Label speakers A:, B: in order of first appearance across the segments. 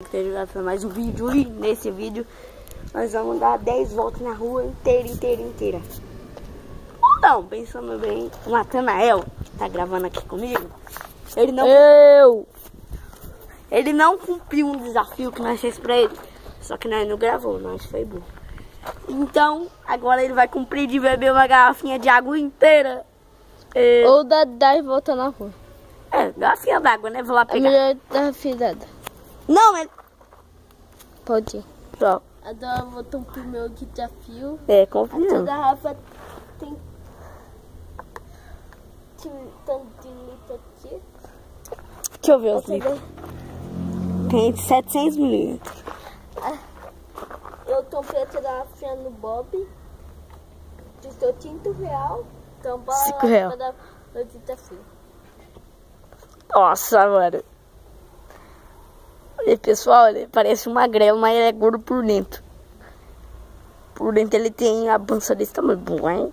A: ter jogado para mais um vídeo e nesse vídeo nós vamos dar 10 voltas na rua inteira. Ou não, pensando bem, o Natanael, que tá gravando aqui comigo, ele não cumpriu um desafio que nós fizemos pra ele. Só que nós não gravou, nós foi burro. Então, agora ele vai cumprir de beber uma garrafinha de água inteira.
B: Ou dar 10 voltas na rua.
A: Garrafinha d'água, né? Vou lá pegar.
B: É melhor garrafinha d'água.
A: Não, mas...
B: Pode ir.
A: Só.
B: Agora eu vou cumprir meu desafio.
A: Confia.
B: A garrafa tem... tanto de litro aqui.
A: Deixa eu ver os litros. Tem 700 mililitros.
B: Eu comprei essa garrafinha no Bob. Custou R$5. Então, bora
A: R$5.
B: para dar meu desafio.
A: Nossa, mano. Olha, pessoal, ele parece um magrelo, mas ele é gordo por dentro. Por dentro ele tem a pança desse tamanho. Bom, hein?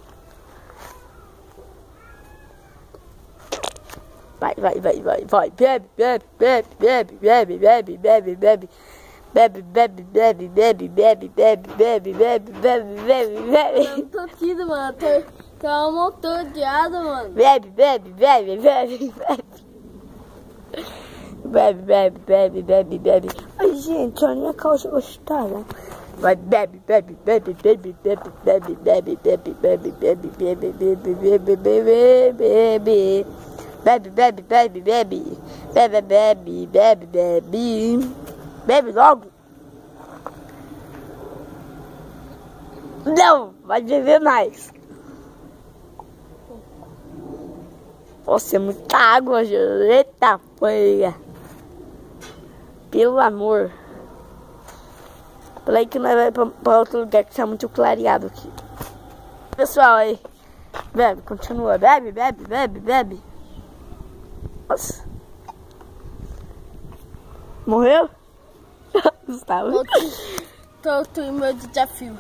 A: Vai. Bebe.
B: Eu não tô tido, mano. Tô um montão de água, mano.
A: Bebe. Ai, gente, olha minha calça gostosa. Vai, bebe. Bebe logo. Não, vai beber mais. Nossa, é muita água, gente. Eita, poeira. Pelo amor. Peraí que nós vamos pra outro lugar que tá muito clareado aqui. Pessoal, aí. Bebe, continua. Bebe. Nossa. Morreu? Gustavo.
B: Tô em meu desafio.